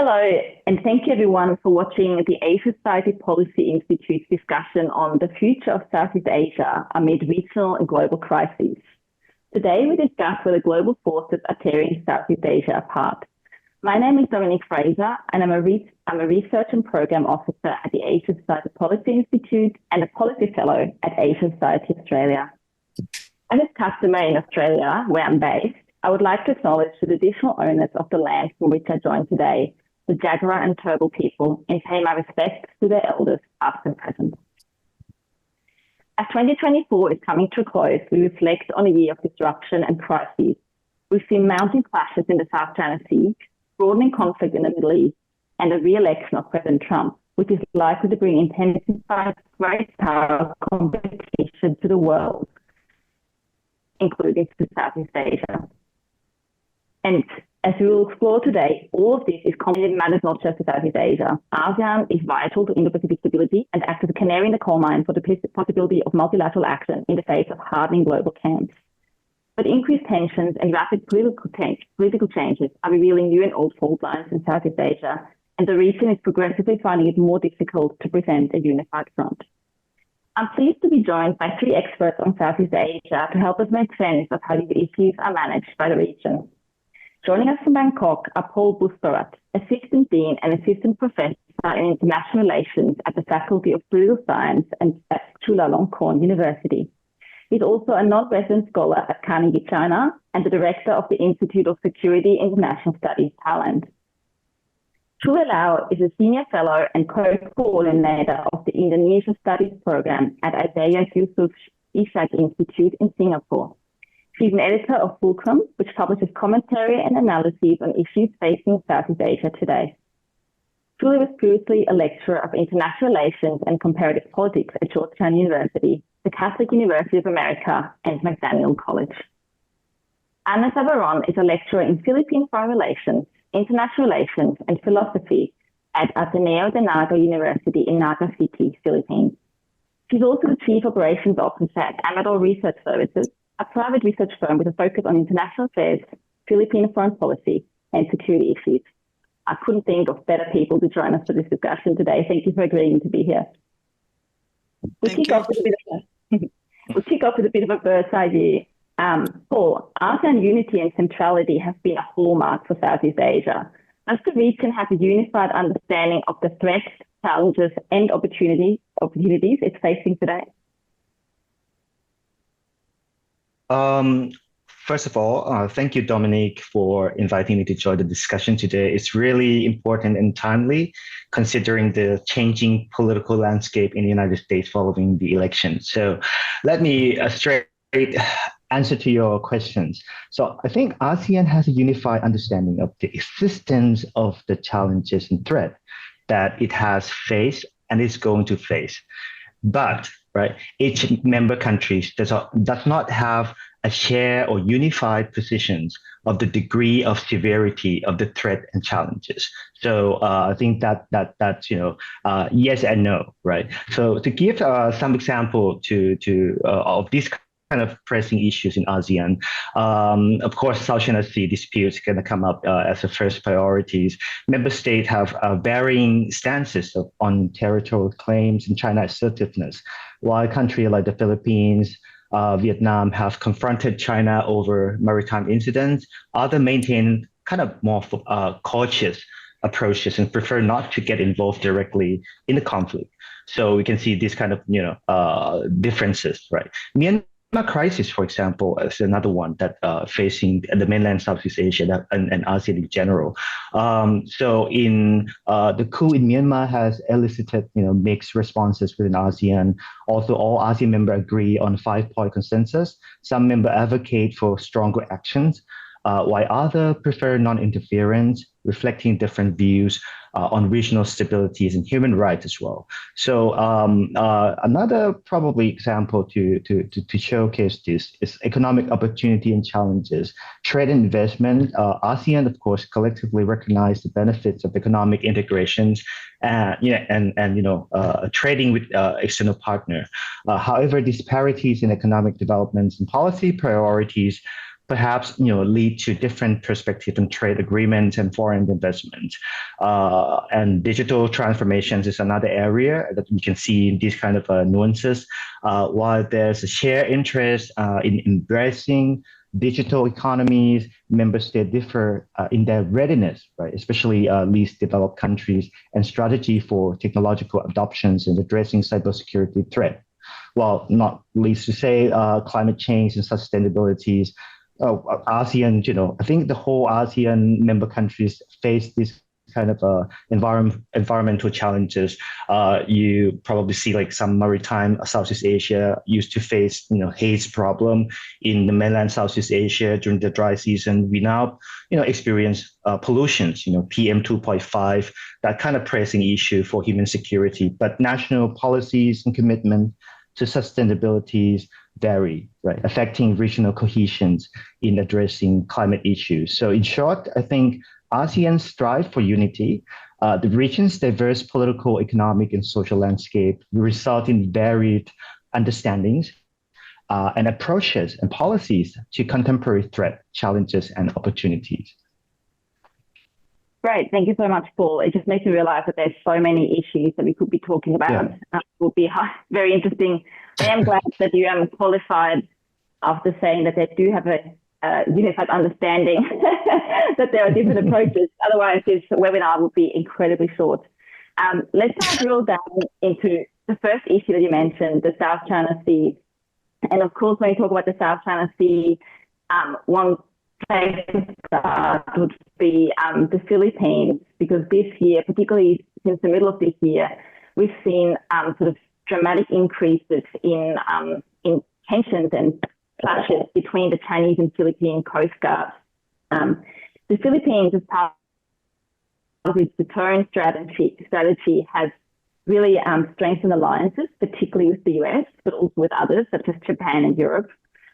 Hello, and thank you everyone for watching the Asia Society Policy Institute's discussion on the future of Southeast Asia amid regional and global crises. Today we discuss where the global forces are tearing Southeast Asia apart. My name is Dominique Fraser, and I'm a Research and Program Officer at the Asia Society Policy Institute and a Policy Fellow at Asia Society Australia. As is customary in Australia, where I'm based, I would like to acknowledge the traditional owners of the land from which I join today, the Jagera and Turrbal people, and pay my respects to their elders, past and present. As 2024 is coming to a close, we reflect on a year of disruption and crises. We've seen mounting clashes in the South China Sea, broadening conflict in the Middle East, and a re-election of President Trump, which is likely to bring intensified great power competition to the world, including to Southeast Asia. And as we will explore today, all of this is complicated matters not just to Southeast Asia. ASEAN is vital to Indo-Pacific stability and acts as a canary in the coal mine for the possibility of multilateral action in the face of hardening global camps. But increased tensions and rapid political changes are revealing new and old fault lines in Southeast Asia, and the region is progressively finding it more difficult to present a unified front. I'm pleased to be joined by three experts on Southeast Asia to help us make sense of how these issues are managed by the region. Joining us from Bangkok are Paul Busbarat, Assistant Dean and Assistant Professor in International Relations at the Faculty of Political Science at Chulalongkorn University. He's also a non-resident scholar at Carnegie, China, and the Director of the Institute of Security International Studies, Thailand. Chue Lau is a Senior Fellow and Co-Coordinator of the Indonesia Studies Programme at ASEAN's Yusof Ishak Institute in Singapore. She's an editor of Fulcrum, which publishes commentary and analyses on issues facing Southeast Asia today. Julie was previously a lecturer of international relations and comparative politics at Georgetown University, the Catholic University of America, and McDaniel College. Anna Patricia is a lecturer in Philippine Foreign Relations, International Relations, and Philosophy at Ateneo de Naga University in Naga City, Philippines. She's also the Chief Operations Officer at Amador Research Services, a private research firm with a focus on international affairs, Philippine foreign policy, and security issues. I couldn't think of better people to join us for this discussion today. Thank you for agreeing to be here. We'll kick off with a bit of a bird's eye view. Paul, ASEAN unity and centrality have been a hallmark for Southeast Asia. Does the region have a unified understanding of the threats, challenges, and opportunities it's facing today? First of all, thank you, Dominique, for inviting me to join the discussion today. It's really important and timely, considering the changing political landscape in the United States following the election. So let me straight answer to your questions. So I think ASEAN has a unified understanding of the existence of the challenges and threat that it has faced and is going to face. But each member country does not have a shared or unified positions of the degree of severity of the threat and challenges. So I think that's yes and no, right? So to give some example of these kind of pressing issues in ASEAN. Of course, South China Sea disputes going to come up as the first priorities. Member states have varying stances on territorial claims and China assertiveness, while countries like the Philippines, Vietnam have confronted China over maritime incidents. Others maintain kind of more cautious approaches and prefer not to get involved directly in the conflict. So we can see these kind of differences, right? Myanmar crisis, for example, is another one that facing the mainland Southeast Asia and ASEAN in general. So in the coup in Myanmar has elicited mixed responses within ASEAN. Also, all ASEAN members agree on a 5-point consensus. Some members advocate for stronger actions, while others prefer non-interference, reflecting different views on regional stabilities and human rights as well. So another probably example to showcase this is economic opportunity and challenges. Trade and investment, ASEAN, of course, collectively recognize the benefits of economic integrations and trading with external partner. However, disparities in economic developments and policy priorities perhaps lead to different perspectives on trade agreements and foreign investment. And digital transformations is another area that we can see these kind of nuances. While there's a shared interest in embracing digital economies, member states differ in their readiness, right? Especially least developed countries, and strategy for technological adoptions and addressing cybersecurity threat. Well, not least to say climate change and sustainability. ASEAN, I think the whole ASEAN member countries face this kind of environmental challenges. You probably see like some maritime Southeast Asia used to face, haze problem in the mainland Southeast Asia during the dry season. We now, experience pollutions, PM 2.5, that kind of pressing issue for human security. But national policies and commitment to sustainability vary, right, affecting regional cohesions in addressing climate issues. So in short, I think ASEAN strive for unity. The region's diverse political, economic, and social landscape will result in varied understandings and approaches and policies to contemporary threat, challenges, and opportunities. Great. Thank you so much, Paul. It just makes me realize that there's so many issues that we could be talking about. Yeah. It will be very interesting. I am glad that you qualified after saying that they do have a unified understanding that there are different approaches. Otherwise, this webinar would be incredibly short. Let's now drill down into the first issue that you mentioned, the South China Sea. And of course, when you talk about the South China Sea, one place to start would be the Philippines, because this year, particularly since the middle of this year, we've seen sort of dramatic increases in tensions and clashes between the Chinese and Philippine Coast Guards. The Philippines, as part of its deterrent strategy has really strengthened alliances, particularly with the US, but also with others, such as Japan and Europe.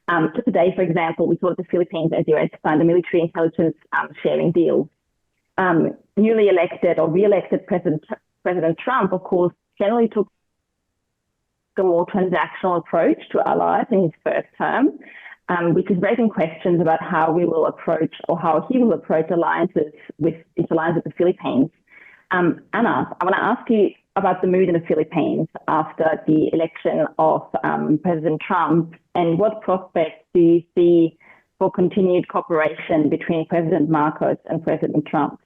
So today, for example, we saw that the Philippines and the US signed a military intelligence sharing deal. Newly elected or re-elected President Trump, of course, generally took a more transactional approach to allies in his first term, which is raising questions about how we will approach, or how he will approach alliances with the Philippines. Anna, I want to ask you about the mood in the Philippines after the election of President Trump, and what prospects do you see for continued cooperation between President Marcos and President Trump?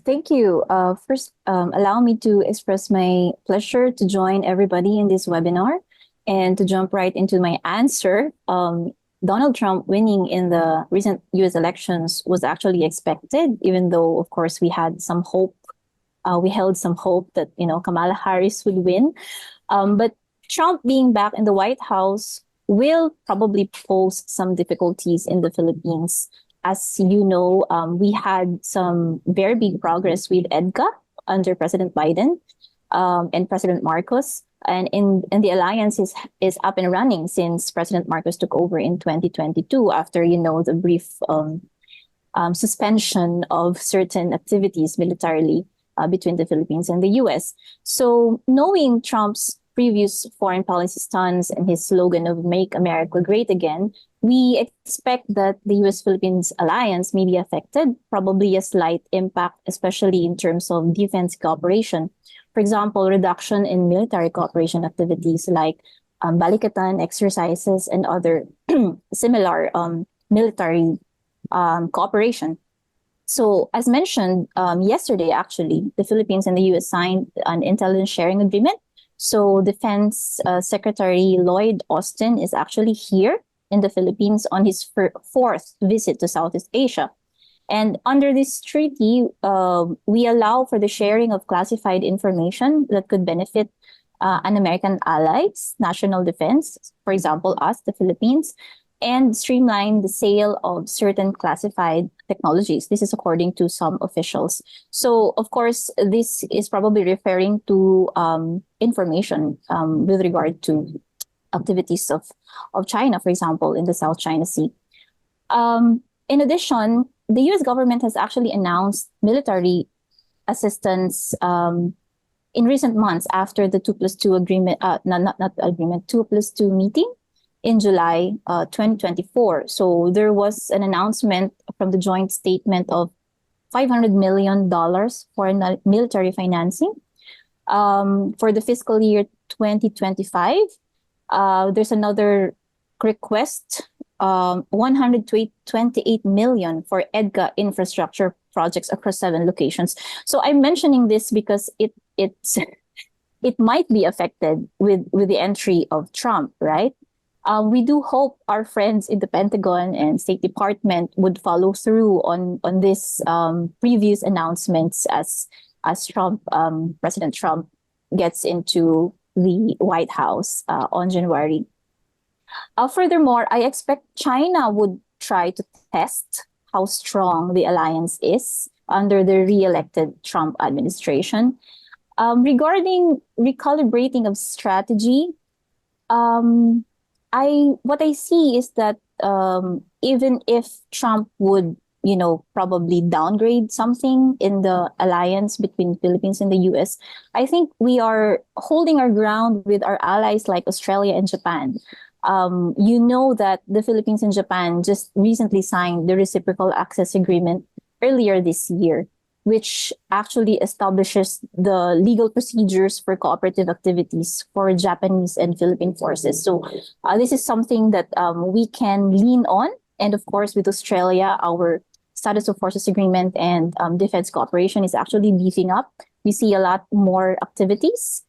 Thank you. First, allow me to express my pleasure to join everybody in this webinar, and to jump right into my answer. Donald Trump winning in the recent US elections was actually expected, even though, of course, we had some hope. We held some hope that, Kamala Harris would win. But Trump being back in the White House will probably pose some difficulties in the Philippines. As you know, we had some very big progress with EDCA under President Biden and President Marcos. And the alliance is up and running since President Marcos took over in 2022 after, the brief suspension of certain activities militarily between the Philippines and the US. So knowing Trump's previous foreign policy stance and his slogan of Make America Great Again, we expect that the US-Philippines alliance may be affected, probably a slight impact, especially in terms of defense cooperation. For example, reduction in military cooperation activities like balikatan exercises and other similar military cooperation. So as mentioned yesterday, actually, the Philippines and the US signed an intelligence sharing agreement. So Defense Secretary Lloyd Austin is actually here in the Philippines on his fourth visit to Southeast Asia. And under this treaty, we allow for the sharing of classified information that could benefit an American allies, national defense, for example, us, the Philippines, and streamline the sale of certain classified technologies. This is according to some officials. So, of course, this is probably referring to information with regard to activities of China, for example, in the South China Sea. In addition, the U.S. government has actually announced military assistance in recent months after the 2+2 agreement, 2+2 meeting in July 2024. So there was an announcement from the joint statement of $500 million for military financing. For the fiscal year 2025, there's another request, 128 million for EDCA infrastructure projects across 7 locations. So I'm mentioning this because it might be affected with the entry of Trump, right? We do hope our friends in the Pentagon and State Department would follow through on this previous announcements as President Trump gets into the White House on January. Furthermore, I expect China would try to test how strong the alliance is under the re-elected Trump administration. Regarding recalibrating of strategy, what I see is that even if Trump would, probably downgrade something in the alliance between Philippines and the US, I think we are holding our ground with our allies like Australia and Japan. You know that the Philippines and Japan just recently signed the Reciprocal Access Agreement earlier this year, which actually establishes the legal procedures for cooperative activities for Japanese and Philippine forces. So this is something that we can lean on. And of course, with Australia, our status of forces agreement and defense cooperation is actually beefing up. We see a lot more activities.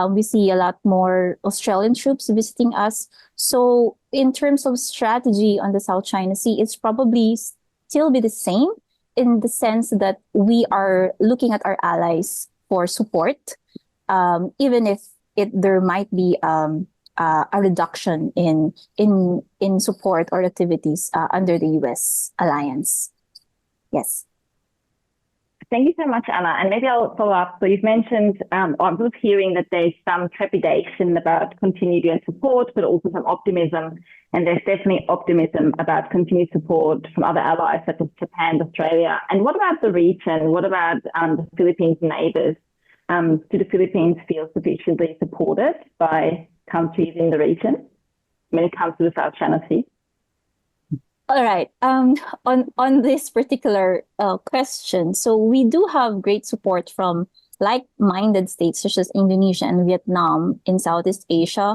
We see a lot more Australian troops visiting us. So in terms of strategy on the South China Sea, it's probably still be the same in the sense that we are looking at our allies for support, even if there might be a reduction in support or activities under the U.S. alliance. Yes. Thank you so much, Anna. And maybe I'll follow up. So you've mentioned, I'm sort of hearing that there's some trepidation about continued UN support, but also some optimism. And there's definitely optimism about continued support from other allies such as Japan, Australia. And what about the region? What about the Philippines neighbors? Do the Philippines feel sufficiently supported by countries in the region when it comes to the South China Sea? All right. On this particular question, so we do have great support from like-minded states such as Indonesia and Vietnam in Southeast Asia,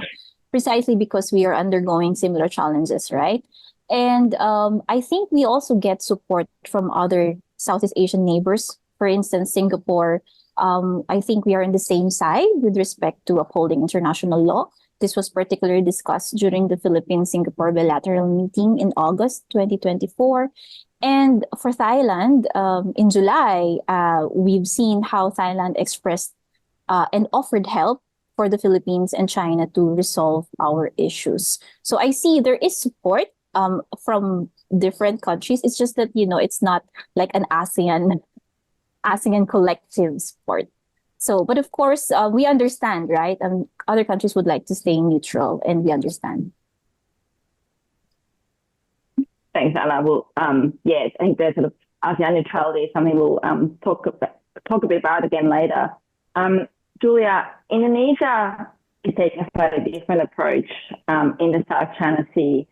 precisely because we are undergoing similar challenges, right? And I think we also get support from other Southeast Asian neighbors. For instance, Singapore. I think we are on the same side with respect to upholding international law. This was particularly discussed during the Philippines-Singapore bilateral meeting in August 2024. And for Thailand, in July, we've seen how Thailand expressed and offered help for the Philippines and China to resolve our issues. So I see there is support from different countries. It's just that, it's not like an ASEAN collective support. So, but of course, we understand, right? Other countries would like to stay neutral, and we understand. Thanks, Anna. Well, yes, I think there's sort of ASEAN neutrality is something we'll talk a bit about again later. Julia, Indonesia is taking a slightly different approach in the South China Sea.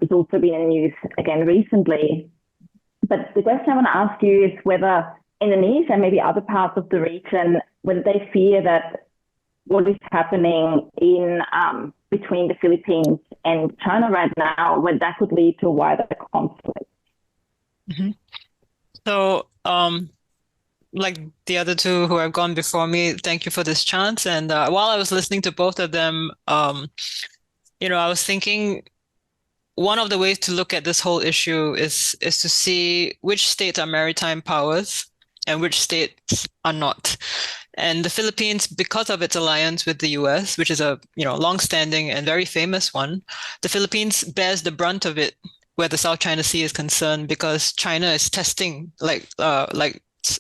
It's also been in the news again recently. But the question I want to ask you is whether Indonesia and maybe other parts of the region, whether they fear that what is happening in between the Philippines and China right now, whether that could lead to a wider conflict. Mm-hmm. So, like the other two who have gone before me, thank you for this chance. And while I was listening to both of them, I was thinking one of the ways to look at this whole issue is to see which states are maritime powers and which states are not. And the Philippines, because of its alliance with the US, which is a long-standing and very famous one, the Philippines bears the brunt of it where the South China Sea is concerned, because China is testing, like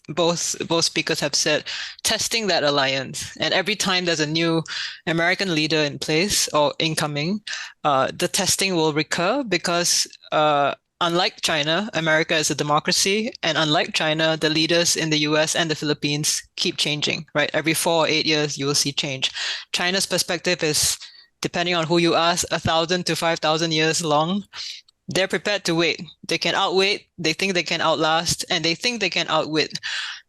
both speakers have said, testing that alliance. And every time there's a new American leader in place or incoming, the testing will recur because unlike China, America is a democracy, and unlike China, the leaders in the US and the Philippines keep changing, right? Every 4 or 8 years, you will see change. China's perspective is depending on who you ask, 1,000 to 5,000 years long. They're prepared to wait. They can outwait, they think they can outlast, and they think they can outwit.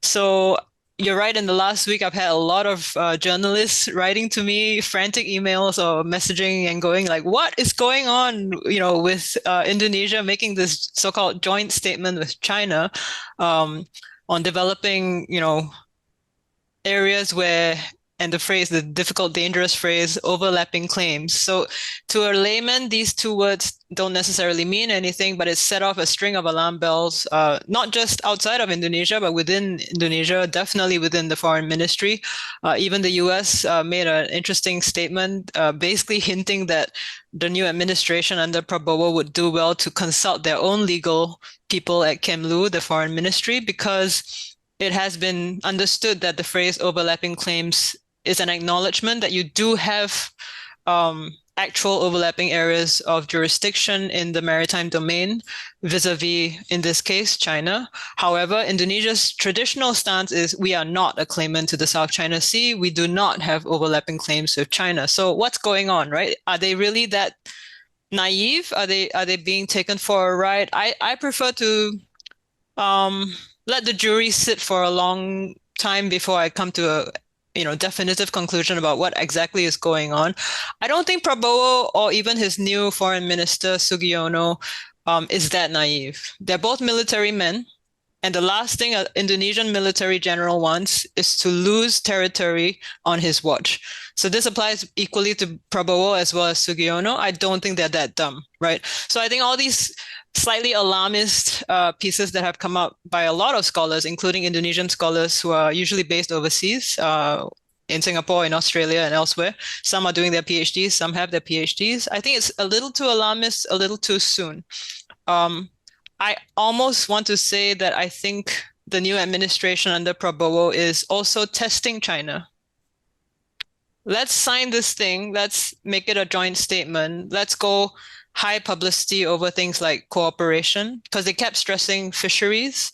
So you're right. In the last week, I've had a lot of journalists writing to me, frantic emails or messaging and going like, what is going on, with Indonesia making this so-called joint statement with China on developing, areas where, and the difficult, dangerous phrase, overlapping claims. So to a layman, these two words don't necessarily mean anything, but it set off a string of alarm bells, not just outside of Indonesia, but within Indonesia, definitely within the foreign ministry. Even the US made an interesting statement, basically hinting that the new administration under Prabowo would do well to consult their own legal people at Kemlu, the foreign ministry, because it has been understood that the phrase overlapping claims is an acknowledgement that you do have actual overlapping areas of jurisdiction in the maritime domain vis-a-vis, in this case, China. However, Indonesia's traditional stance is we are not a claimant to the South China Sea. We do not have overlapping claims with China. So what's going on, right? Are they really that naive? Are they being taken for a ride? I prefer to let the jury sit for a long time before I come to a definitive conclusion about what exactly is going on. I don't think Prabowo or even his new foreign minister, Sugiono, is that naive. They're both military men. And the last thing an Indonesian military general wants is to lose territory on his watch. So this applies equally to Prabowo as well as Sugiono. I don't think they're that dumb, right? So I think all these slightly alarmist pieces that have come up by a lot of scholars, including Indonesian scholars who are usually based overseas, in Singapore, in Australia, and elsewhere. Some are doing their PhDs, some have their PhDs. I think it's a little too alarmist, a little too soon. I almost want to say that I think the new administration under Prabowo is also testing China. Let's sign this thing. Let's make it a joint statement. Let's go high publicity over things like cooperation, because they kept stressing fisheries.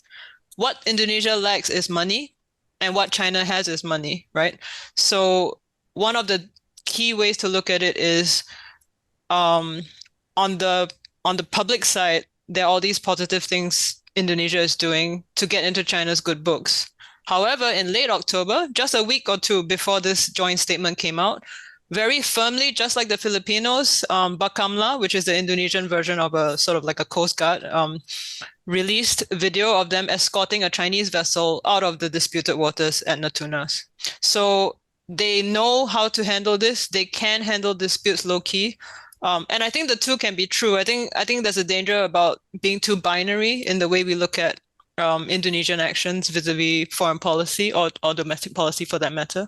What Indonesia lacks is money, and what China has is money, right? So one of the key ways to look at it is on the public side, there are all these positive things Indonesia is doing to get into China's good books. However, in late October, just a week or two before this joint statement came out, very firmly, just like the Filipinos, Bakamla, which is the Indonesian version of a sort of like a Coast Guard, released video of them escorting a Chinese vessel out of the disputed waters at Natunas. So they know how to handle this. They can handle disputes low-key. And I think the two can be true. I think there's a danger about being too binary in the way we look at Indonesian actions vis-a-vis foreign policy or domestic policy for that matter.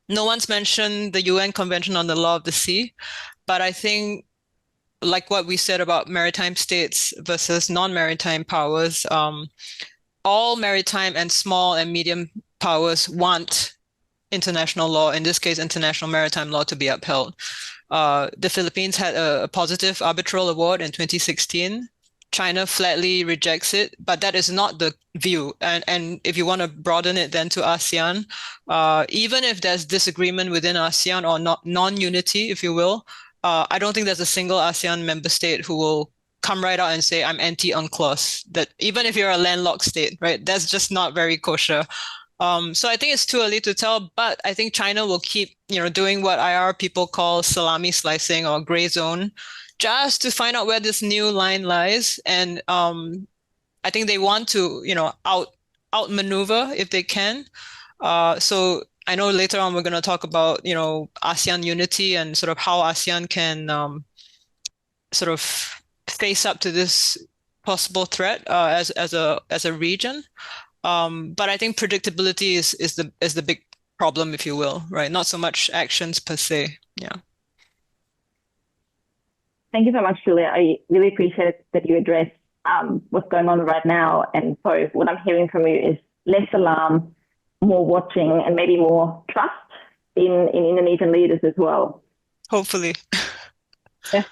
No one's mentioned the UN Convention on the Law of the Sea, but I think like what we said about maritime states versus non-maritime powers, all maritime and small and medium powers want international law, in this case, international maritime law, to be upheld. The Philippines had a positive arbitral award in 2016. China flatly rejects it, but that is not the view. And if you want to broaden it then to ASEAN, even if there's disagreement within ASEAN or non-unity, if you will, I don't think there's a single ASEAN member state who will come right out and say, I'm anti-UNCLOS. That even if you're a landlocked state, right, that's just not very kosher. So I think it's too early to tell, but I think China will keep, doing what IR people call salami slicing or gray zone, just to find out where this new line lies. And I think they want to, outmaneuver if they can. So I know later on we're going to talk about, ASEAN unity and sort of how ASEAN can sort of face up to this possible threat as a region. But I think predictability is the big problem, if you will, right? Not so much actions per se. Yeah. Thank you so much, Julia. I really appreciate that you address what's going on right now. And so what I'm hearing from you is less alarm, more watching, and maybe more trust in Indonesian leaders as well. Hopefully. Let's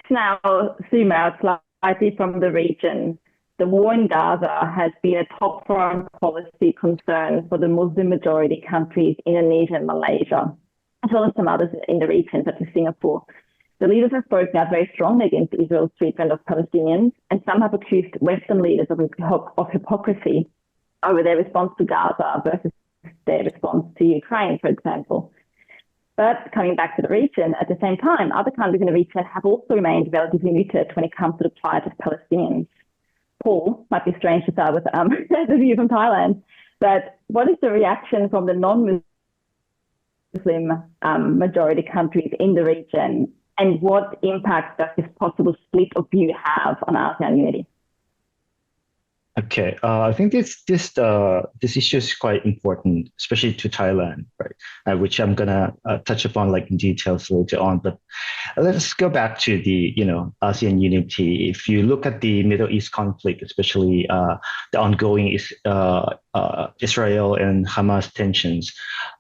now zoom out slightly from the region. the war in Gaza has been a top foreign policy concern for the Muslim majority countries, Indonesia and Malaysia, as well as some others in the region, such as Singapore. The leaders have spoken out very strongly against Israel's treatment of Palestinians, and some have accused Western leaders of hypocrisy over their response to Gaza versus their response to Ukraine, for example. But coming back to the region, at the same time, other countries in the region have also remained relatively muted when it comes to the plight of Palestinians. Paul, might be strange to start with the view from Thailand, but what is the reaction from the non-Muslim majority countries in the region, and what impact does this possible split of view have on ASEAN unity? Okay, I think this issue is quite important, especially to Thailand, right? Which I'm gonna touch upon like in details later on. But let's go back to the ASEAN unity. If you look at the Middle East conflict, especially the ongoing Israel and Hamas tensions,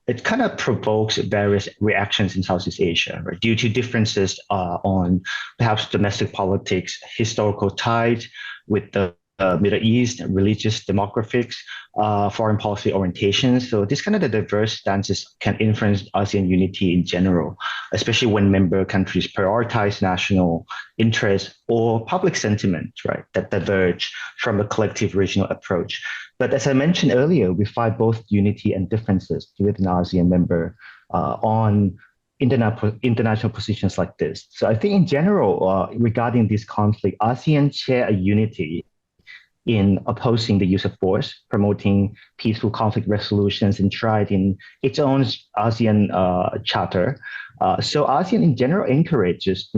it kind of provokes various reactions in Southeast Asia, right? Due to differences on perhaps domestic politics, historical ties with the Middle East, religious demographics, foreign policy orientations. So these kind of the diverse stances can influence ASEAN unity in general, especially when member countries prioritize national interests or public sentiment, right, that diverge from a collective regional approach. But as I mentioned earlier, we find both unity and differences within ASEAN member on international positions like this. So I think in general, regarding this conflict, ASEAN share a unity in opposing the use of force, promoting peaceful conflict resolutions enshrined in its own ASEAN charter. So ASEAN in general encourages,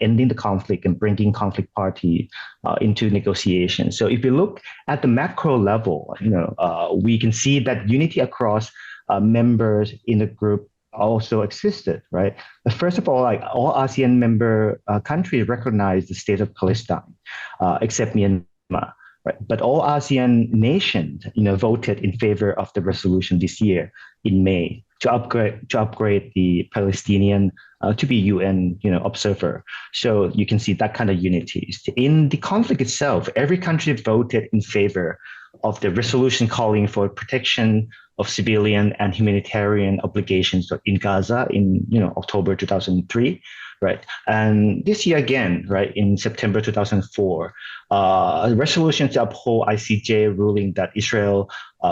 ending the conflict and bringing conflict party into negotiations. So if you look at the macro level, we can see that unity across members in the group also existed, right? But first of all, like all ASEAN member countries recognize the state of Palestine, except Myanmar. Right. But all ASEAN nations, voted in favor of the resolution this year in May to upgrade the Palestinian to be UN, observer. So you can see that kind of unity. In the conflict itself, every country voted in favor of the resolution calling for protection of civilian and humanitarian obligations in Gaza in October 2003. Right. And this year again, right, in September 2004, a resolution to uphold ICJ ruling that Israel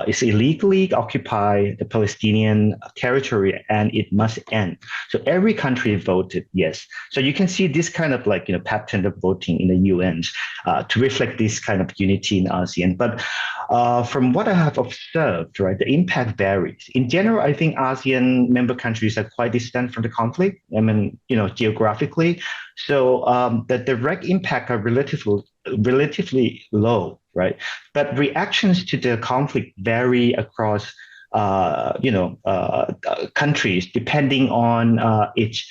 is illegally occupy the Palestinian territory and it must end. So every country voted yes. So you can see this kind of pattern of voting in the UN to reflect this kind of unity in ASEAN. But from what I have observed, right, the impact varies. In general, I think ASEAN member countries are quite distant from the conflict. I mean, geographically. So the direct impact are relatively low, right? But reactions to the conflict vary across, countries depending on each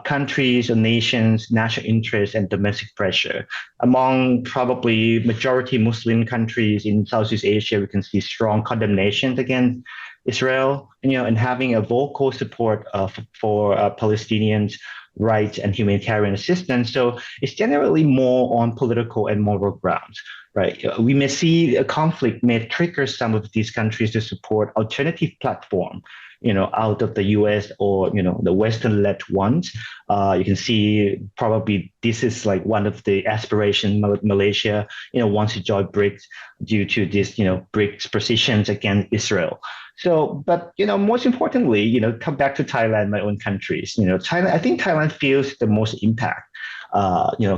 countries or nations' national interest and domestic pressure. Among probably majority Muslim countries in Southeast Asia, we can see strong condemnations against Israel, and having a vocal support for Palestinians' rights and humanitarian assistance. So it's generally more on political and moral grounds, right? We may see a conflict may trigger some of these countries to support alternative platform, out of the US or, the Western-led ones. You can see probably this is like one of the aspirations Malaysia, wants to join BRICS due to this, BRICS positions against Israel. So, but, most importantly, come back to Thailand, my own countries, Thailand, I think Thailand feels the most impact,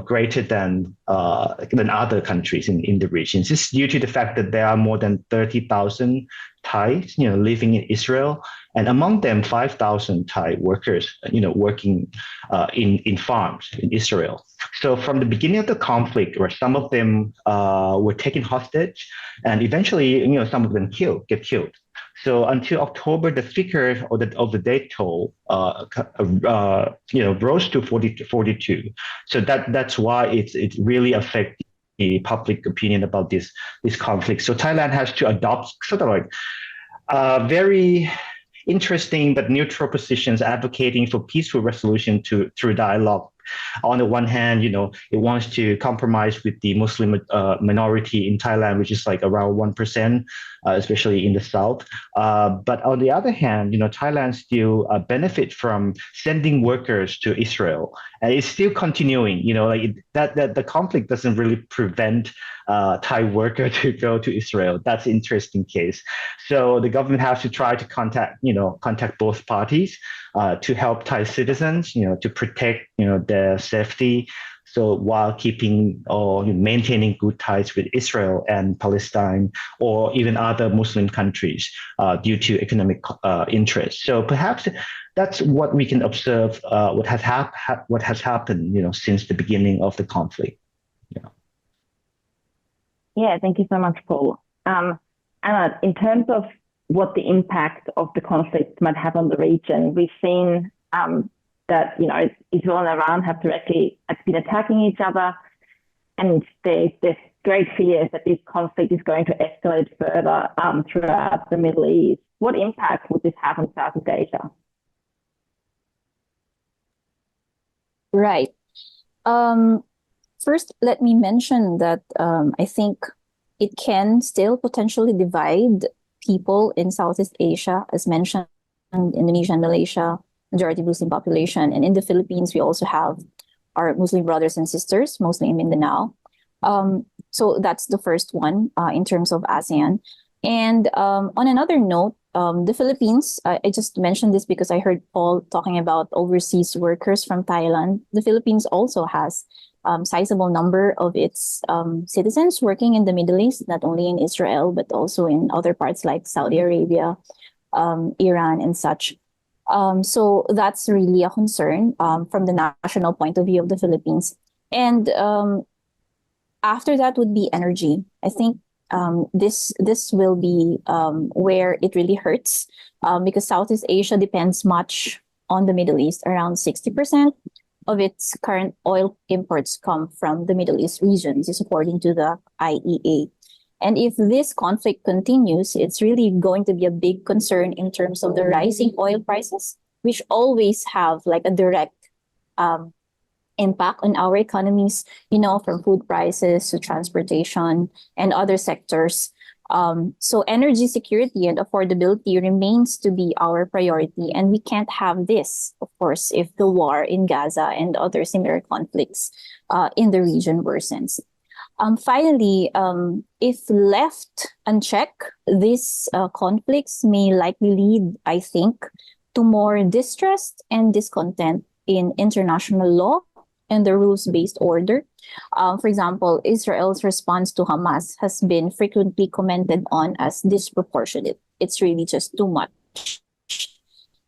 greater than other countries in the region. This is due to the fact that there are more than 30,000 Thais, living in Israel, and among them 5,000 Thai workers, working in farms in Israel. So from the beginning of the conflict, where some of them were taken hostage, and eventually, some of them get killed. So until October, the figure of the death toll, rose to 42. So that's why it really affects the public opinion about this conflict. So Thailand has to adopt sort of like very interesting but neutral positions, advocating for peaceful resolution through dialogue On the one hand, it wants to compromise with the Muslim minority in Thailand, which is like around 1%, especially in the south. But on the other hand, Thailand still benefit from sending workers to Israel, and it's still continuing. That the conflict doesn't really prevent Thai worker to go to Israel. That's an interesting case. So the government has to try to contact both parties to help Thai citizens, to protect, their safety. So while keeping or maintaining good ties with Israel and Palestine, or even other Muslim countries, due to economic interests. So perhaps that's what we can observe. What has happened, since the beginning of the conflict. Yeah, thank you so much, Paul. Anna, in terms of what the impact of the conflict might have on the region, we've seen that Israel and Iran have directly been attacking each other, and there's great fears that this conflict is going to escalate further throughout the Middle East. What impact would this have on Southeast Asia? Right. First, let me mention that I think it can still potentially divide people in Southeast Asia, as mentioned, Indonesia and Malaysia, majority Muslim population. And in the Philippines, we also have our Muslim brothers and sisters, mostly in Mindanao. So that's the first one in terms of ASEAN. And on another note, the Philippines, I just mentioned this because I heard Paul talking about overseas workers from Thailand. The Philippines also has sizable number of its citizens working in the Middle East, not only in Israel, but also in other parts like Saudi Arabia, Iran, and such. So that's really a concern from the national point of view of the Philippines. And after that would be energy. I think this will be where it really hurts because Southeast Asia depends much on the Middle East. Around 60% of its current oil imports come from the Middle East region. This is according to the IEA. And if this conflict continues, it's really going to be a big concern in terms of the rising oil prices, which always have like a direct impact on our economies, from food prices to transportation and other sectors. So energy security and affordability remains to be our priority. And we can't have this, of course, if the war in Gaza and other similar conflicts in the region worsens. Finally, if left unchecked, these conflicts may likely lead, I think, to more distrust and discontent in international law and the rules-based order. For example, Israel's response to Hamas has been frequently commented on as disproportionate. It's really just too much.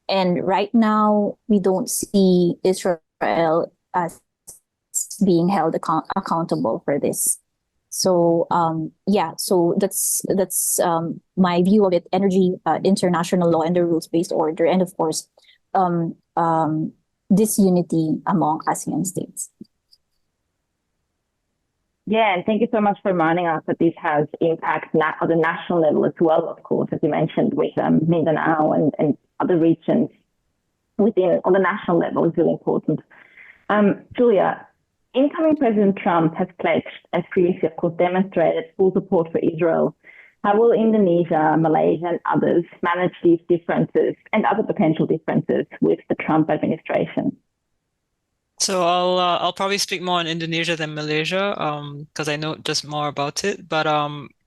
And right now, we don't see Israel as being held accountable for this. So so that's my view of it: energy, international law, and the rules-based order, and of course, disunity among ASEAN states. Yeah, and thank you so much for reminding us that this has impact at the national level as well, of course, as you mentioned, with Mindanao and other regions on the national level is really important. Julia, incoming President Trump has pledged, as previously, of course, demonstrated full support for Israel. How will Indonesia, Malaysia, and others manage these differences and other potential differences with the Trump administration? So I'll probably speak more on Indonesia than Malaysia because I know just more about it. But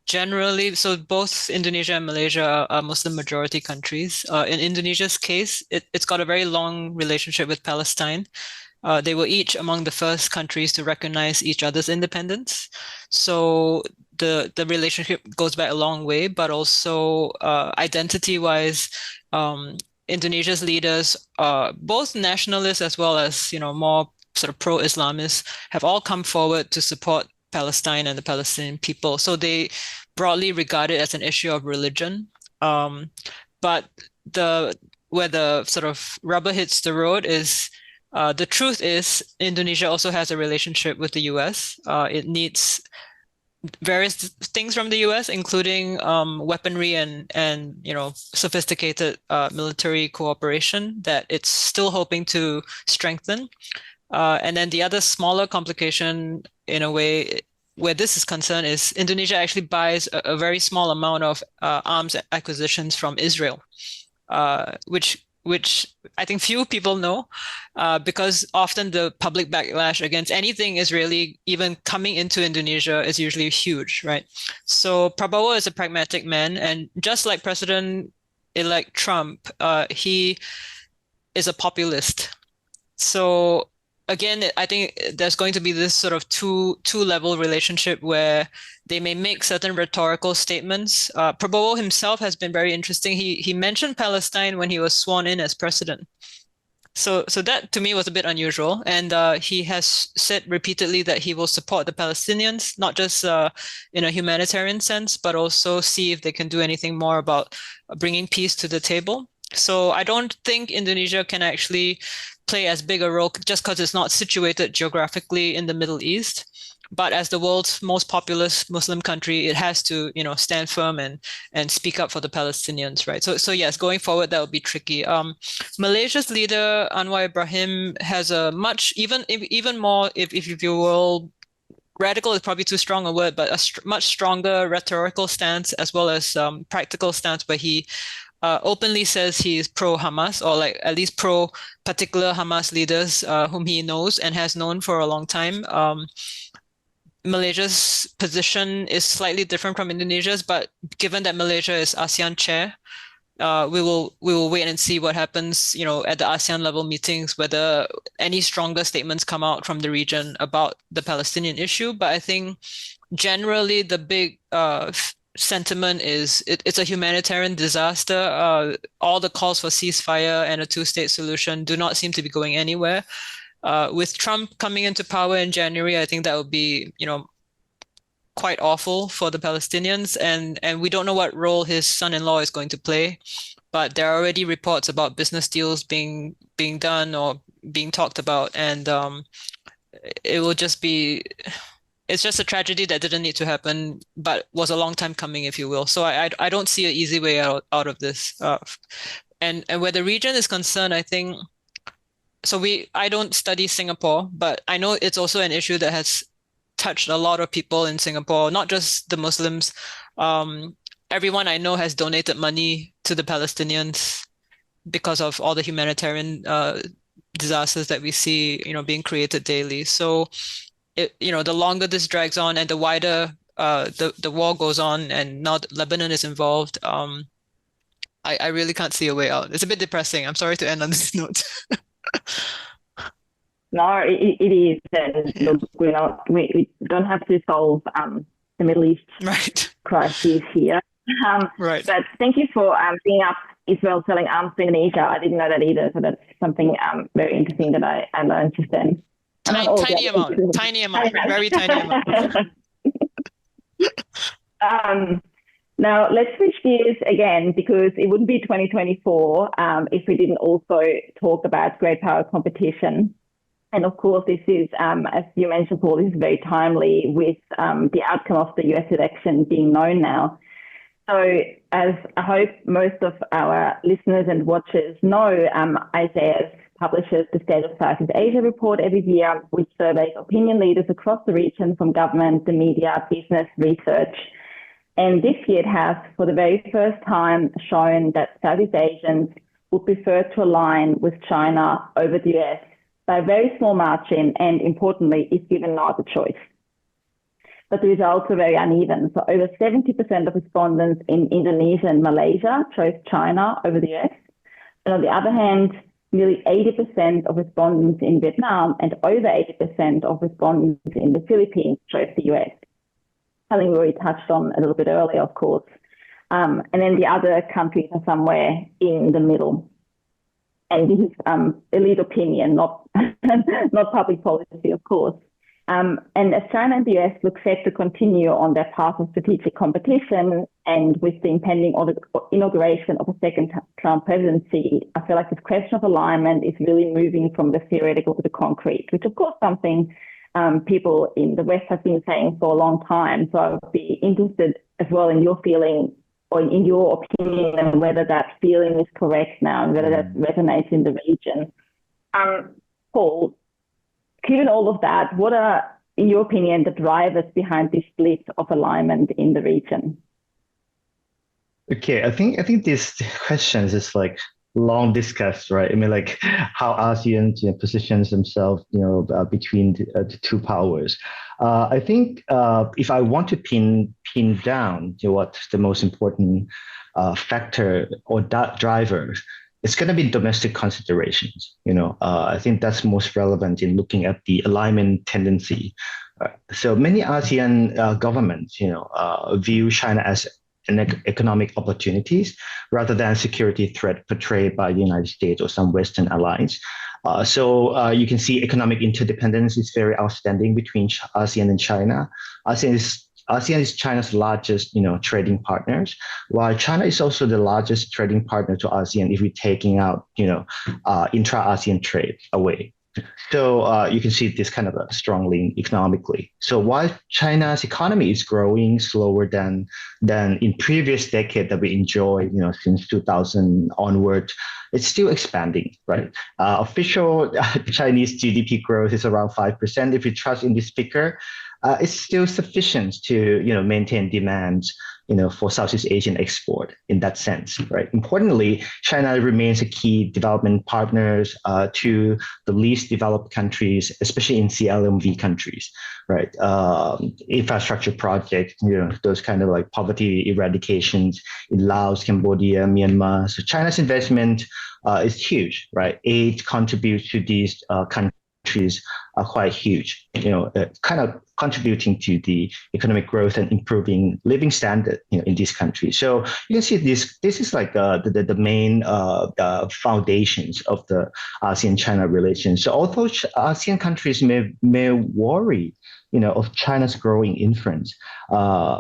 generally, so both Indonesia and Malaysia are Muslim majority countries. In Indonesia's case, it's got a very long relationship with Palestine. They were each among the first countries to recognize each other's independence. So the relationship goes back a long way, but also identity-wise, Indonesia's leaders, both nationalists as well as more sort of pro-Islamists, have all come forward to support Palestine and the Palestinian people. So they broadly regard it as an issue of religion. But where the sort of rubber hits the road is the truth is Indonesia also has a relationship with the US. It needs various things from the US, including weaponry and sophisticated military cooperation that it's still hoping to strengthen. And then the other smaller complication, in a way, where this is concerned, is Indonesia actually buys a very small amount of arms acquisitions from Israel, which I think few people know, because often the public backlash against anything Israeli, even coming into Indonesia, is usually huge, right? So Prabowo is a pragmatic man, and just like President-elect Trump, he is a populist. So again, I think there's going to be this sort of two-level relationship where they may make certain rhetorical statements. Prabowo himself has been very interesting. He mentioned Palestine when he was sworn in as president. So that to me was a bit unusual. And he has said repeatedly that he will support the Palestinians, not just in a humanitarian sense, but also see if they can do anything more about bringing peace to the table. So I don't think Indonesia can actually play as big a role just because it's not situated geographically in the Middle East. But as the world's most populous Muslim country, it has to, stand firm and speak up for the Palestinians, right? So yes, going forward, that will be tricky. Malaysia's leader, Anwar Ibrahim, has a even more, if you will, radical is probably too strong a word, but a much stronger rhetorical stance as well as practical stance, where he openly says he is pro-Hamas, or like at least pro-particular Hamas leaders whom he knows and has known for a long time. Malaysia's position is slightly different from Indonesia's, but given that Malaysia is ASEAN chair, we will wait and see what happens, at the ASEAN level meetings, whether any stronger statements come out from the region about the Palestinian issue. But I think generally the big sentiment is it's a humanitarian disaster. All the calls for ceasefire and a two-state solution do not seem to be going anywhere. With Trump coming into power in January, I think that would be, quite awful for the Palestinians. And we don't know what role his son-in-law is going to play. But there are already reports about business deals being done or being talked about. And it will just be... It's just a tragedy that didn't need to happen, but was a long time coming, if you will. So I don't see an easy way out of this. And where the region is concerned, I think... So I don't study Singapore, but I know it's also an issue that has touched a lot of people in Singapore, not just the Muslims. Everyone I know has donated money to the Palestinians because of all the humanitarian disasters that we see, being created daily. So, the longer this drags on and the wider the war goes on, and now Lebanon is involved, I really can't see a way out. It's a bit depressing. I'm sorry to end on this note. No, it is. And look, we don't have to solve the Middle East crisis here. Right. But thank you for bringing up Israel selling arms to Indonesia. I didn't know that either. So that's something very interesting that I learned just then. Tiny amount, very tiny amount. Now, let's switch gears again, because it wouldn't be 2024 if we didn't also talk about great power competition. And of course, this is, as you mentioned, Paul, this is very timely with the outcome of the US election being known now. So as I hope most of our listeners and watchers know, ISEAS publishes the State of Southeast Asia report every year, which surveys opinion leaders across the region from government, the media, business, research. And this year it has, for the very first time, shown that Southeast Asians would prefer to align with China over the US by a very small margin, and importantly, if given no other choice. But the results are very uneven. So over 70% of respondents in Indonesia and Malaysia chose China over the US. And on the other hand, nearly 80% of respondents in Vietnam and over 80% of respondents in the Philippines chose the US. Something we already touched on a little bit earlier, of course. And then the other countries are somewhere in the middle. And this is elite opinion, not public policy, of course. And as China and the US look set to continue on their path of strategic competition, and with the impending inauguration of a second Trump presidency, I feel like this question of alignment is really moving from the theoretical to the concrete, which of course something people in the West have been saying for a long time. So I would be interested as well in your feeling, or in your opinion, and whether that feeling is correct now and whether that resonates in the region. Paul, given all of that, what are, in your opinion, the drivers behind this split of alignment in the region? Okay, I think this question is like long discussed, right? I mean, like how ASEAN positions themselves, between the two powers. I think if I want to pin down what the most important factor or driver, it's going to be domestic considerations. I think that's most relevant in looking at the alignment tendency. So many ASEAN governments, view China as an economic opportunities rather than security threat portrayed by the United States or some Western allies. So you can see economic interdependence is very outstanding between ASEAN and China. ASEAN is China's largest, trading partners, while China is also the largest trading partner to ASEAN if we're taking out, intra-ASEAN trade away. So you can see this kind of strongly economically. So while China's economy is growing slower than in previous decade that we enjoyed, since 2000 onward, it's still expanding, right? Official Chinese GDP growth is around 5%. If you trust in this figure, it's still sufficient to maintain demand for Southeast Asian export in that sense, right? Importantly, China remains a key development partner to the least developed countries, especially in CLMV countries, right? Infrastructure projects, those kind of like poverty eradications in Laos, Cambodia, Myanmar. So China's investment is huge, right? Aid contributes to these countries are quite huge, kind of contributing to the economic growth and improving living standard, in these countries. So you can see this is like the main foundations of the ASEAN-China relations. So although ASEAN countries may worry, of China's growing influence,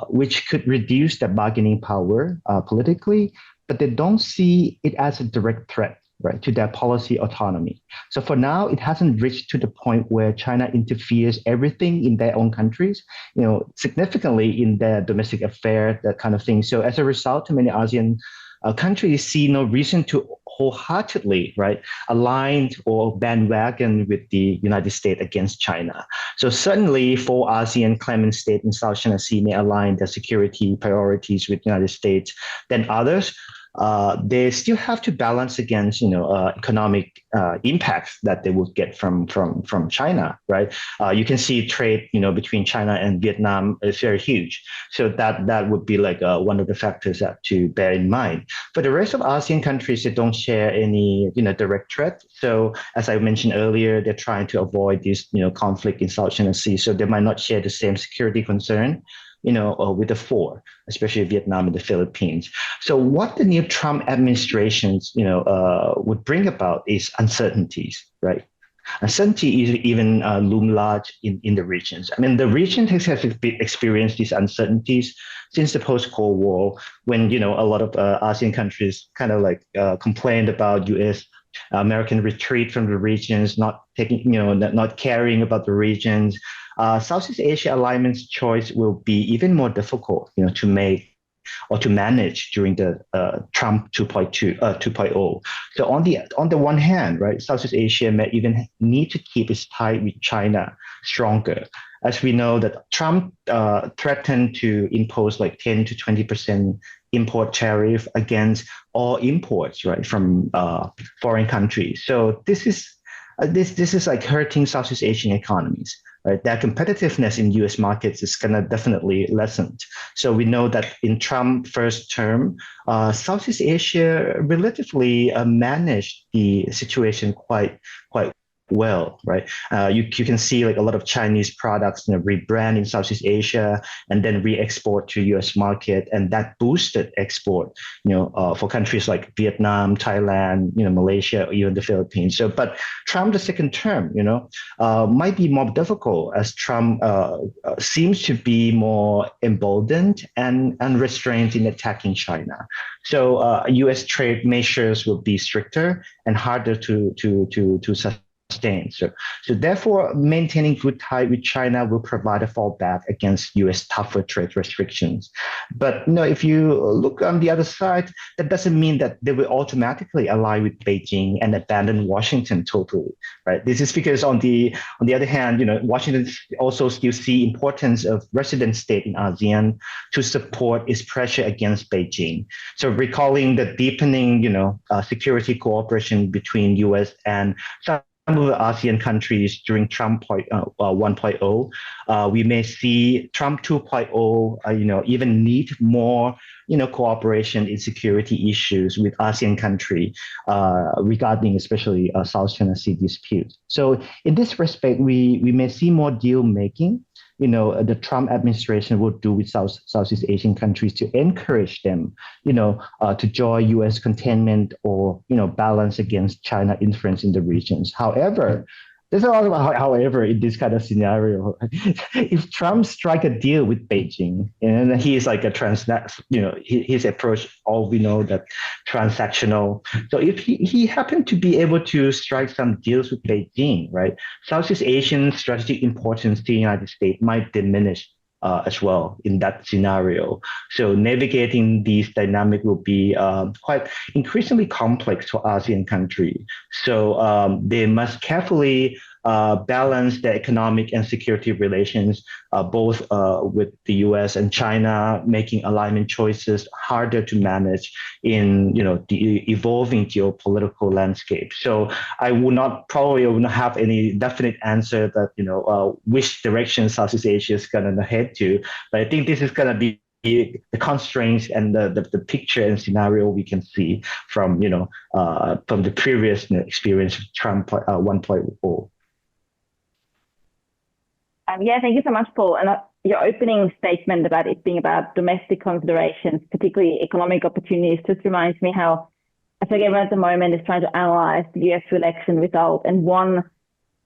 which could reduce their bargaining power politically, but they don't see it as a direct threat, right, to their policy autonomy. So for now, it hasn't reached to the point where China interferes everything in their own countries, significantly in their domestic affair, that kind of thing. So as a result, many ASEAN countries see no reason to wholeheartedly, right, align or bandwagon with the United States against China. So certainly, 4 ASEAN claimant states in South China Sea may align their security priorities with the United States. Then others, they still have to balance against, economic impacts that they would get from China, right? You can see trade, between China and Vietnam is very huge. So that would be like one of the factors that to bear in mind. For the rest of ASEAN countries, they don't share any, direct threat. So as I mentioned earlier, they're trying to avoid this, conflict in South China Sea. So they might not share the same security concern, with the 4, especially Vietnam and the Philippines. So what the new Trump administrations, would bring about is uncertainties, right? Uncertainty is even loom large in the regions. I mean, the region has experienced these uncertainties since the post-Cold War, when, a lot of ASEAN countries kind of like complained about U.S. American retreat from the regions, not taking, not caring about the regions. Southeast Asia alignment's choice will be even more difficult, to make or to manage during the Trump 2.0. So on the one hand, right, Southeast Asia may even need to keep its tie with China stronger, as we know that Trump threatened to impose like 10 to 20% import tariff against all imports, right, from foreign countries. So this is like hurting Southeast Asian economies. Right, their competitiveness in U.S. markets is gonna definitely lessen. So we know that in Trump's first term, Southeast Asia relatively managed the situation quite well, right? You can see like a lot of Chinese products, rebrand in Southeast Asia and then re-export to U.S. market, and that boosted export, for countries like Vietnam, Thailand, Malaysia, or even the Philippines. So, but Trump the second term, might be more difficult, as Trump seems to be more emboldened and unrestrained in attacking China. So, U.S. trade measures will be stricter and harder to sustained. So therefore, maintaining good ties with China will provide a fallback against U.S. tougher trade restrictions. But if you look on the other side, that doesn't mean that they will automatically ally with Beijing and abandon Washington totally, right? This is because on the other hand, Washington also still see importance of resident state in ASEAN to support its pressure against Beijing. So recalling the deepening, security cooperation between U.S. and some of the ASEAN countries during Trump 1.0, we may see Trump 2.0, even need more, cooperation in security issues with ASEAN country regarding especially South China Sea dispute. So in this respect, we may see more deal making. The Trump administration will do with Southeast Asian countries to encourage them, to join U.S. containment or, balance against China influence in the regions. However, there's a lot of however in this kind of scenario. If Trump strike a deal with Beijing, and he is like his approach, all we know that transactional. So if he happened to be able to strike some deals with Beijing, right, Southeast Asian strategic importance to the United States might diminish as well in that scenario. So navigating these dynamics will be quite increasingly complex for ASEAN countries. So they must carefully balance the economic and security relations, both with the U.S. and China, making alignment choices harder to manage in the evolving geopolitical landscape. So I would not have any definite answer that which direction Southeast Asia is going to head to, but I think this is going to be the constraints and the picture and scenario we can see from from the previous experience of Trump 1.0. Thank you so much, Paul. And your opening statement about it being about domestic considerations, particularly economic opportunities, just reminds me how I think everyone at the moment is trying to analyze the US election result. And one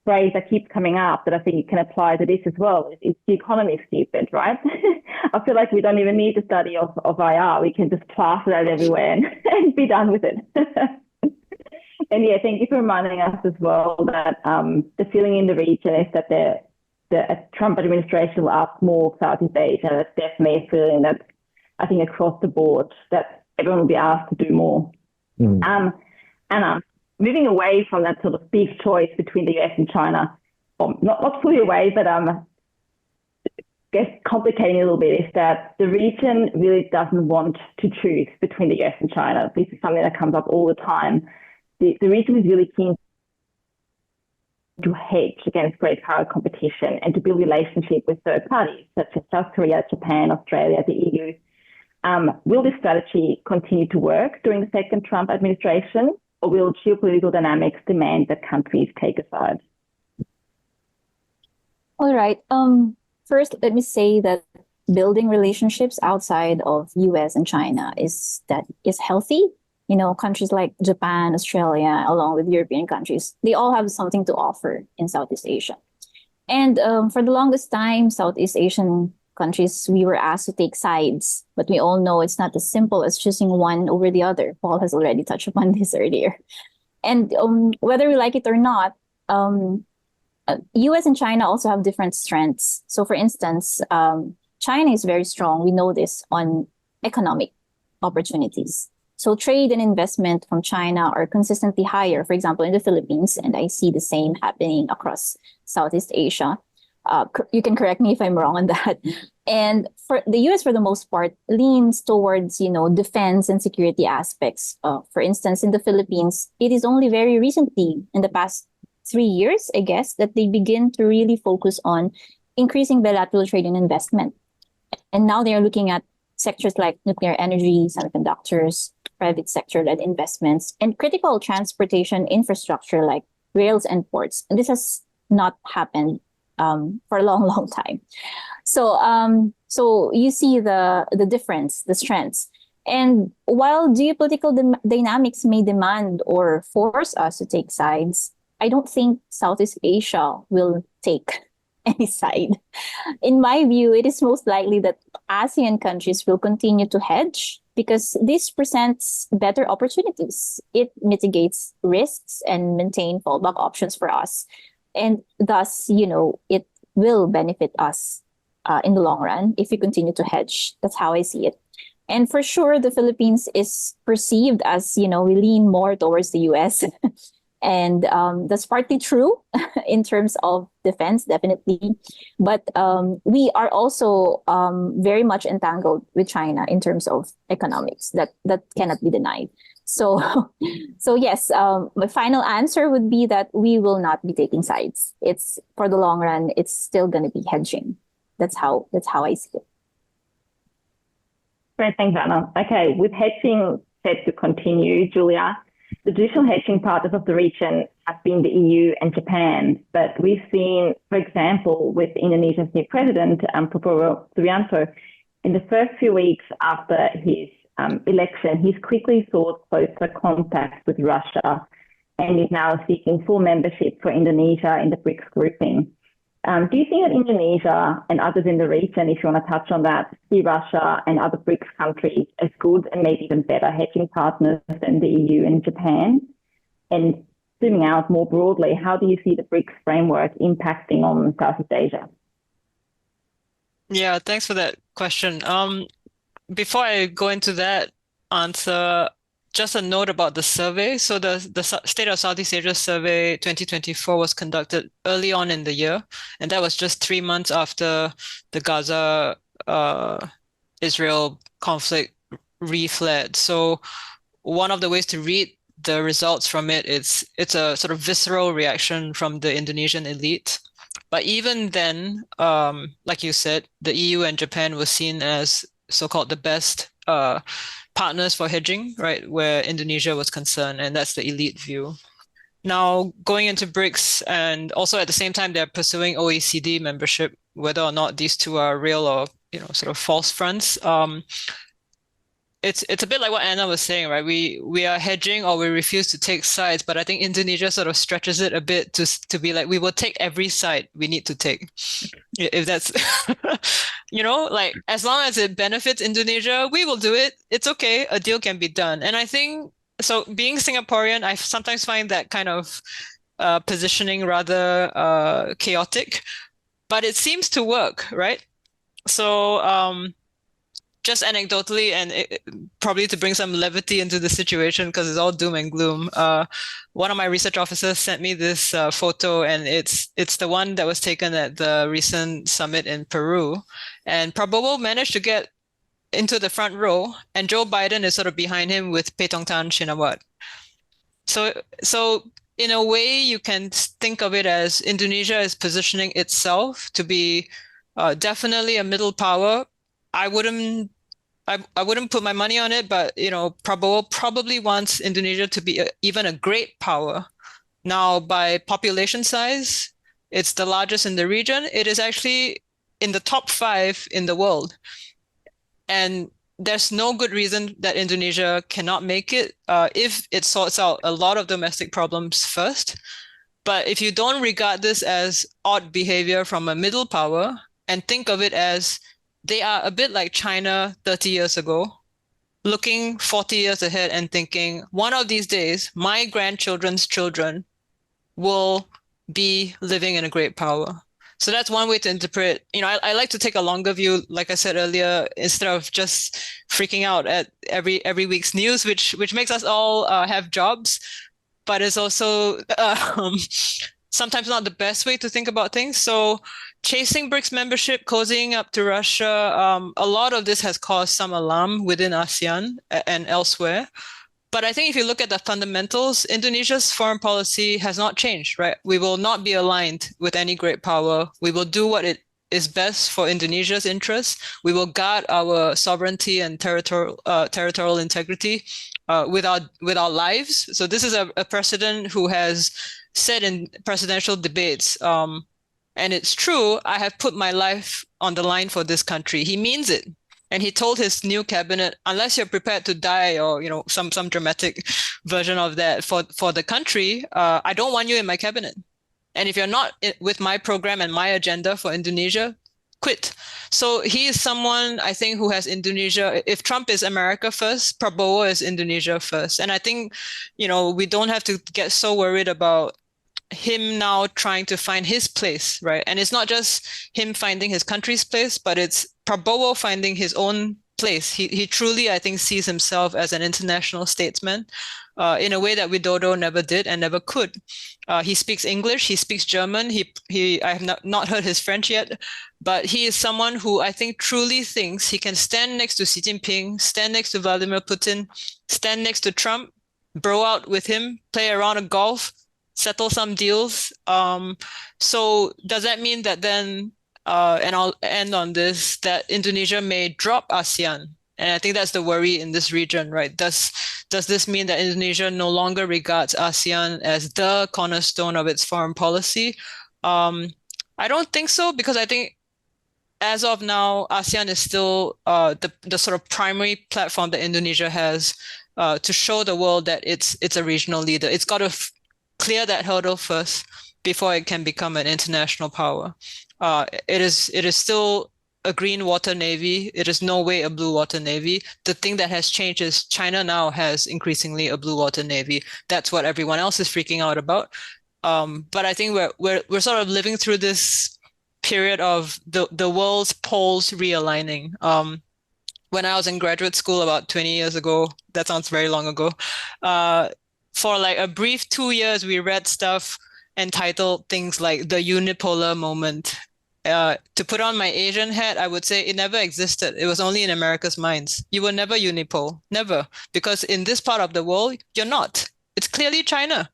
phrase that keeps coming up that I think can apply to this as well is the economy is stupid, right? I feel like we don't even need the study of IR. We can just plaster that everywhere and be done with it. And thank you for reminding us as well that the feeling in the region is that the Trump administration will ask more of Southeast Asia. That's definitely a feeling that I think across the board that everyone will be asked to do more. Anna, moving away from that sort of big choice between the US and China, not fully away, but I guess complicating a little bit, is that the region really doesn't want to choose between the US and China. This is something that comes up all the time. The region is really keen to hedge against great power competition and to build relationship with third parties such as South Korea, Japan, Australia, the EU. Will this strategy continue to work during the second Trump administration, or will geopolitical dynamics demand that countries take a side? All right. First, let me say that building relationships outside of US and China is healthy. Countries like Japan, Australia, along with European countries, they all have something to offer in Southeast Asia. And for the longest time, Southeast Asian countries, we were asked to take sides, but we all know it's not as simple as choosing one over the other. Paul has already touched upon this earlier. And whether we like it or not, US and China also have different strengths. So for instance, China is very strong, we know this, on economic opportunities. So trade and investment from China are consistently higher, for example, in the Philippines, and I see the same happening across Southeast Asia. You can correct me if I'm wrong on that. And for the US, for the most part, leans towards, defense and security aspects. For instance, in the Philippines, it is only very recently, in the past 3 years, I guess, that they begin to really focus on increasing bilateral trade and investment. And now they are looking at sectors like nuclear energy, semiconductors, private sector-led investments, and critical transportation infrastructure like rails and ports. And this has not happened for a long, long time. So you see the difference, the strengths. And while geopolitical dynamics may demand or force us to take sides, I don't think Southeast Asia will take any side. In my view, it is most likely that ASEAN countries will continue to hedge because this presents better opportunities. It mitigates risks and maintain fallback options for us. And thus, it will benefit us in the long run if we continue to hedge. That's how I see it. And for sure, the Philippines is perceived as, we lean more towards the US. And that's partly true in terms of defense, definitely. But we are also very much entangled with China in terms of economics. That cannot be denied. So, yes, my final answer would be that we will not be taking sides. It's for the long run. It's still going to be hedging. That's how I see it. Great, thanks, Anna. Okay, with hedging set to continue, Julia, the traditional hedging partners of the region have been the EU and Japan, but we've seen, for example, with Indonesia's new president, Prabowo Subianto, in the first few weeks after his election, he's quickly sought closer contacts with Russia and is now seeking full membership for Indonesia in the BRICS grouping. Do you think that Indonesia and others in the region, if you want to touch on that, see Russia and other BRICS countries as good and maybe even better hedging partners than the EU and Japan? And zooming out more broadly, how do you see the BRICS framework impacting on Southeast Asia? Yeah, thanks for that question. Before I go into that answer, just a note about the survey. So the State of Southeast Asia Survey 2024 was conducted early on in the year, and that was just 3 months after the Gaza Israel conflict reflared. So one of the ways to read the results from it, it's a sort of visceral reaction from the Indonesian elite. But even then, like you said, the EU and Japan were seen as so-called the best partners for hedging, right, where Indonesia was concerned, and that's the elite view. Now, going into BRICS, and also at the same time, they're pursuing OECD membership, whether or not these two are real or, sort of false fronts. It's a bit like what Anna was saying, right? We are hedging or we refuse to take sides, but I think Indonesia sort of stretches it a bit to be like, we will take every side we need to take. If that's, like as long as it benefits Indonesia, we will do it. It's okay. A deal can be done. And I think, so being Singaporean, I sometimes find that kind of positioning rather chaotic, but it seems to work, right? So, just anecdotally, and probably to bring some levity into the situation because it's all doom and gloom, one of my research officers sent me this photo, and it's the one that was taken at the recent summit in Peru. And Prabowo managed to get into the front row, and Joe Biden is sort of behind him with Petongtan Shinawat. So in a way, you can think of it as Indonesia is positioning itself to be definitely a middle power. I wouldn't put my money on it, but Prabowo probably wants Indonesia to be even a great power. Now, by population size, it's the largest in the region. It is actually in the top 5 in the world, and there's no good reason that Indonesia cannot make it if it sorts out a lot of domestic problems first. But if you don't regard this as odd behavior from a middle power and think of it as they are a bit like China 30 years ago, looking 40 years ahead and thinking, one of these days, my grandchildren's children will be living in a great power. So that's one way to interpret. I like to take a longer view, like I said earlier, instead of just freaking out at every week's news, which makes us all have jobs, but it's also sometimes not the best way to think about things. So chasing BRICS membership, cozying up to Russia, a lot of this has caused some alarm within ASEAN and elsewhere. But I think if you look at the fundamentals, Indonesia's foreign policy has not changed, right? We will not be aligned with any great power. We will do what it is best for Indonesia's interests. We will guard our sovereignty and territorial integrity with our lives. So this is a president who has said in presidential debates, and it's true, I have put my life on the line for this country. He means it. And he told his new cabinet, unless you're prepared to die or, some dramatic version of that for the country, I don't want you in my cabinet. And if you're not with my program and my agenda for Indonesia, quit. So he is someone, I think, who has Indonesia. If Trump is America first, Prabowo is Indonesia first. And I think, we don't have to get so worried about him now trying to find his place, right? And it's not just him finding his country's place, but it's Prabowo finding his own place. He truly, I think, sees himself as an international statesman in a way that Widodo never did and never could. He speaks English, he speaks German. I have not heard his French yet, but he is someone who I think truly thinks he can stand next to Xi Jinping, stand next to Vladimir Putin, stand next to Trump, bro out with him, play around a golf, settle some deals. So does that mean that then, and I'll end on this, that Indonesia may drop ASEAN? And I think that's the worry in this region, right? Does this mean that Indonesia no longer regards ASEAN as the cornerstone of its foreign policy? I don't think so, because I think as of now, ASEAN is still the sort of primary platform that Indonesia has to show the world that it's a regional leader. It's got to clear that hurdle first before it can become an international power. It is still a green water navy. It is no way a blue water navy. The thing that has changed is China now has increasingly a blue water navy. That's what everyone else is freaking out about. But I think we're sort of living through this period of the world's poles realigning. When I was in graduate school about 20 years ago, that sounds very long ago, for like a brief 2 years, we read stuff entitled things like the unipolar moment. To put on my Asian hat, I would say it never existed. It was only in America's minds. You were never unipole, never. Because in this part of the world, you're not. It's clearly China.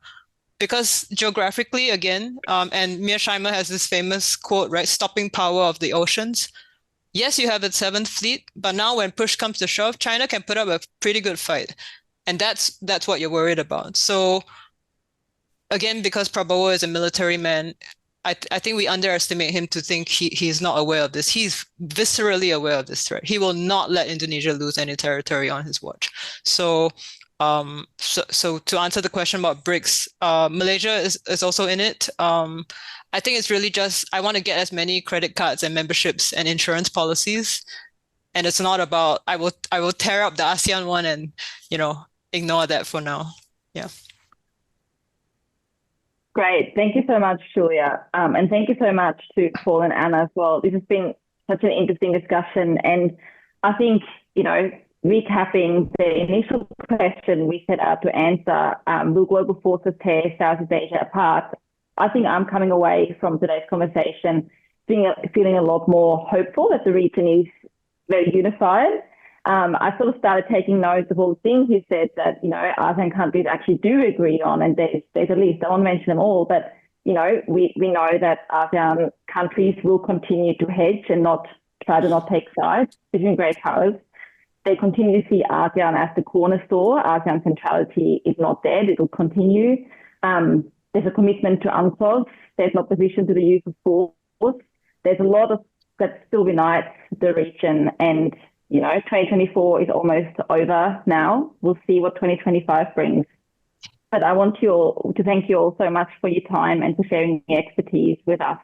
Because geographically, again, and Mearsheimer has this famous quote, right? Stopping power of the oceans. Yes, you have its 7th fleet, but now when push comes to shove, China can put up a pretty good fight. And that's what you're worried about. So again, because Prabowo is a military man, I think we underestimate him to think he's not aware of this. He's viscerally aware of this threat. He will not let Indonesia lose any territory on his watch. So to answer the question about BRICS, Malaysia is also in it. I think it's really just, I want to get as many credit cards and memberships and insurance policies. And it's not about, I will tear up the ASEAN one and, ignore that for now. Yeah. Great. Thank you so much, Julia. And thank you so much to Paul and Anna as well. This has been such an interesting discussion. And I think, recapping the initial question we set out to answer, will global forces tear Southeast Asia apart? I think I'm coming away from today's conversation feeling a lot more hopeful that the region is very unified. I sort of started taking notes of all the things you said that, ASEAN countries actually do agree on, and there's a list. I won't mention them all, but, we know that ASEAN countries will continue to hedge and try to not take sides between great powers. They continue to see ASEAN as the cornerstone. ASEAN centrality is not dead. It will continue. There's a commitment to UNCLOS. There's an opposition to the use of force. There's a lot of that still unites the region. And, 2024 is almost over now. We'll see what 2025 brings. But I want to thank you all so much for your time and for sharing your expertise with us.